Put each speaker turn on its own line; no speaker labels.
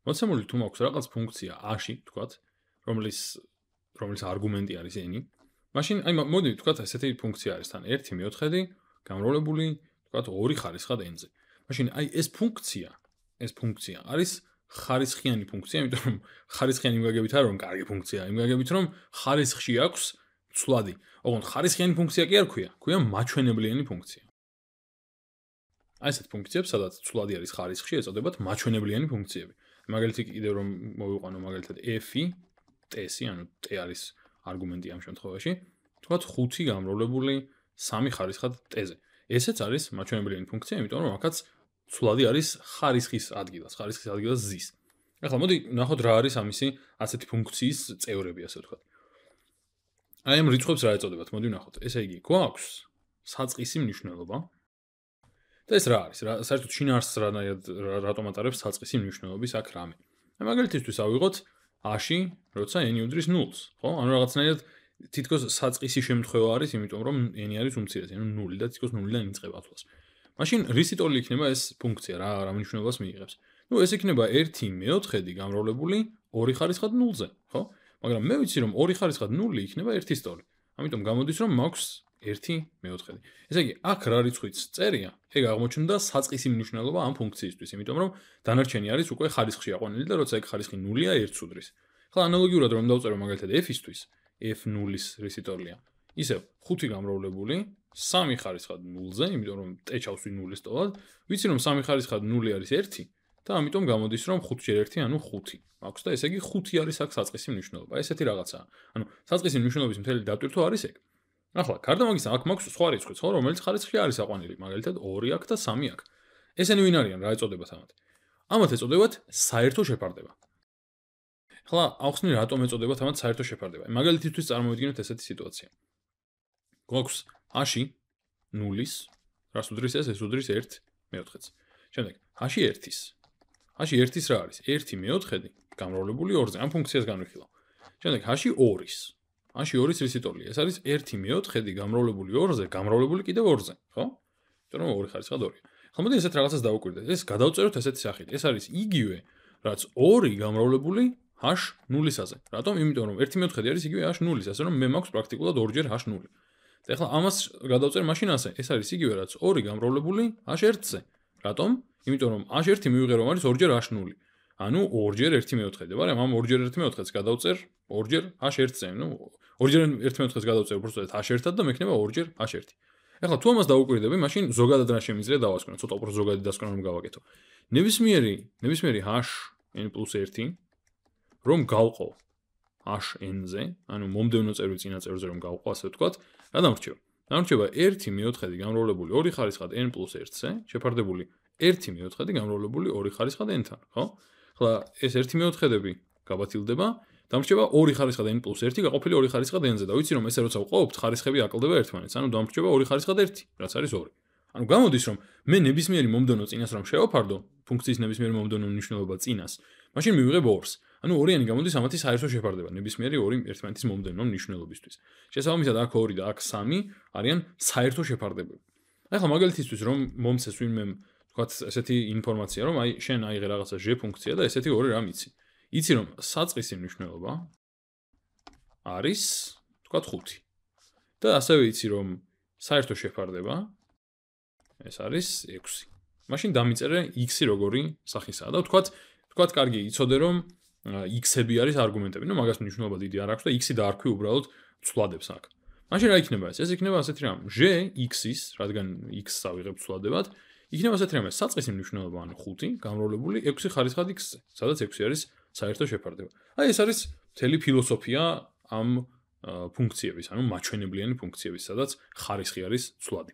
მოცემული თუ მაქვს რაღაც ფუნქცია a-ში, თქვათ, რომლის არგუმენტი არის n-ი, მაშინ აი მოდი თქვათ ესეთი ფუნქცია არის თან 1 მეოთხედი გამრავლებული, თქვათ 2 ხარისხად n-ზე. მაშინ აი ეს ფუნქცია არის ხარისხიანი ფუნქცია, იმიტომ რომ ხარისხიანი იმგაგებით არ რომ კარგი ფუნქცია, იმგაგებით რომ ხარისხში აქვს ცვლადი. ოღონდ ხარისხიანი ფუნქცია კი არ ქვია მაჩვენებლიანი ფუნქცია. აი ესეთ ფუნქციებს, სადაც ცვლადი არის ხარისხში, ეწოდებათ მაჩვენებლიანი ფუნქციები. მაგალითად კიდევ რომ მოვიყვანო მაგალითად f-ი, t-ი, ანუ t არის არგუმენტი ამ შემთხვევაში, თქვათ 5 გამრავლებული 3 ხარისხად t-ზე. ესეც არის მაჩვენებლიანი ფუნქცია, იმიტომ რომ აქაც ცვლადი არის ხარისხის ადგილას ზის. ახლა მოდი ნახოთ რა არის ამისი ასეთი ფუნქციის წევრები, ასე ვთქვათ. აი ამ რიცხვებს რა ეწოდებათ? მოდი ვნახოთ. ესე იგი, გვაქვს საწყისი მნიშვნელობა. და ეს რა არის? საერთოდ შინაარსს რატომ ატარებს საწყისი მნიშვნელობის აქ რამე? აი მაგალითისთვის ავიღოთ a-ში, როცა n უდრის 0-ს, ხო? ანუ რაღაცნაირად თითქოს საწყისი შემთხვევა არის, იმიტომ რომ n არის უმცირესი, ანუ 0 და თითქოს 0-დან იწყება თვალს. მაშინ რისი ტოლი იქნება ეს ფუნქცია, რა მნიშვნელობას მიიღებს? ნუ ეს იქნება 1 მეოთხედი გამრავლებული 2 ხარისხად 0-ზე, ხო? მაგრამ მე ვიცი რომ 2 ხარისხად 0 იქნება 1-ის ტოლი. ამიტომ გამოდის რომ მაქვს 1 მეოთხედი. ესე იგი, აქ რა რიცხვიც წერია, ეგ აღმოჩნდა საწყისი მნიშვნელობა ამ ფუნქციისთვის, იმიტომ რომ დანარჩენი არის უკვე ხარისხში აყვანილი და როცა ეგ ხარისხი 0-ია 1-ს უდრის. ახლა ანალოგიურად რომ დავწერო მაგალითად f-ისთვის, f0-ის რისი ტოლია? ისევ 5 გამრავლებული 3 ხარისხად 0-ზე, იმიტომ რომ t ჩავსვი 0-ის ტოლად, ვიცი რომ 3 ხარისხად 0 არის 1 და ამიტომ გამოდის რომ 5 × 1 ანუ 5 მაქვს და ესე იგი 5 არის აქ საწყისი მნიშვნელობა. ესეთი რაღაცაა. ანუ საწყისი მნიშვნელობის მთელი დატვირთვა არის ეგ. ახლა გარდა მაგისა აქ მაქვს სხვა რიცხვიც, ხო, რომელიც ხარისხში არის აყვანილი, მაგალითად 2 აქ და 3 აქ. ესენი ვინ არიან, რა ეწოდებათ ამათ? ამათ ეწოდებათ საერთო შეფარდება. ახლა ავხსნი რატომ ეწოდებათ ამათ საერთო შეფარდება. მაგალითისთვის წარმოვიდგინოთ ესეთი სიტუაცია. გვაქვს a-ში 0-ის, რას უდრის ეს უდრის 1 მეოთხედს. შემდეგ a-ში 1-ის. a-ში 1-ის რა არის? 1 მეოთხედი გამრავლებული 2-ზე. ამ ფუნქციას განვიხილავ. შემდეგ a-ში 2-ის. a-ში 2-ის რისი ტოლია? ეს არის 1 მეოთხედი გამრავლებული 2-ზე, გამრავლებული კიდევ 2-ზე, ხო? იმიტომ რომ 2 ხარისხად 2-ია. ახლა მოდი ესეთ რაღაცას დავუკვირდეთ. ეს გადავწეროთ ესეთი სახით. ეს არის იგივე, რაც 2 გამრავლებული h0-ისაზე. რატომ? იმიტომ რომ 1 მეოთხედი არის იგივე h0-ის, ასე რომ მე მაქვს პრაქტიკულად 2-ჯერ h0. და ახლა ამას გადავწერ მაშინ ასე. ეს არის იგივე, რაც 2 გამრავლებული h1-ზე. რატომ? იმიტომ რომ h1 მივიღე რომ არის 2-ჯერ h0. ანუ 2-ჯერ 1 მეოთხედი, მაგრამ ამ 2-ჯერ 1 მეოთხედს გადავწერ 2-ჯერ h1-ზე. ნუ 2-ჯერ 1 მეოთხედს გადავწერ უბრალოდ h1-ად და მექნება 2-ჯერ h1. ახლა თუ ამას დავუკვირდები, მაშინ ზოგადად რა შემიძლია დავასკვნო, ცოტა უფრო ზოგადი დასკვნა რომ გავაკეთო. ნებისმიერი hn+1 რომ გავყო hn-ზე, ანუ მომდევნო წერილ წინა წერილზე რომ გავყო, ასე ვთქვათ, რა დამრჩება? დამრჩება 1 მეოთხედი გამრავლებული 2 ხარისხად n+1-ზე, შეფარდებული 1 მეოთხედი გამრავლებული 2 ხარისხად n-თან, ხო? ახლა ეს 1 მეოთხედები გაბათილდება, დამრჩება 2 ხარისხად n+1 გაყოფილი 2 ხარისხად n-ზე და ვიცი რომ ესე როცა ვყოფთ, ხარისხები აკლდება ერთმანეთს, ანუ დამრჩება 2 ხარისხად 1, რაც არის 2. ანუ გამოდის რომ მე ნებისმიერი მომდევნო წინას რომ შევაფარდო, ფუნქციის ნებისმიერი მომდევნო მნიშვნელობა წინას, მაშინ მივიღებ 2-ს. ანუ 2-იანი გამოდის ამათი საერთო შეფარდება, ნებისმიერი 2 ერთმანეთის მომდევნო მნიშვნელობისთვის. შესაბამისად აქ 2 და აქ 3 არიან საერთო შეფარდებები. ახლა მაგალითისთვის რომ მომცეს ვინმემ თქვათ ესეთი ინფორმაცია, რომ აი შენ აიღე რაღაცა ჟ ფუნქცია და ესეთი 2 რამ იცი. იცი რომ საწყისი მნიშვნელობა არის თქვათ 5. და ასევე იცი რომ საერთო შეფარდება ეს არის 6. მაშინ დამიწერე x-ი როგორი სახისაა და თქვათ კარგი, იცოდე რომ x-ები არის არგუმენტები. ნუ მაგას მნიშვნელობა დიდი არ აქვს და x-ი დაარქვი უბრალოდ ცვლადებს აქ. მაშინ რა იქნება ეს? ეს იქნება ასეთი რამ, ჟ x-ის, რადგან x-ს ავიღებ ცვლადებად, იქნება ასეთი რამ, საწყისი მნიშვნელობა ანუ 5 გამრავლებული 6 ხარისხად x-ზე, სადაც 6 არის საერთო შეფარდება. აი ეს არის მთელი ფილოსოფია ამ ფუნქციების, ანუ მაჩვენებლიანი ფუნქციების, სადაც ხარისხი არის ცვლადი.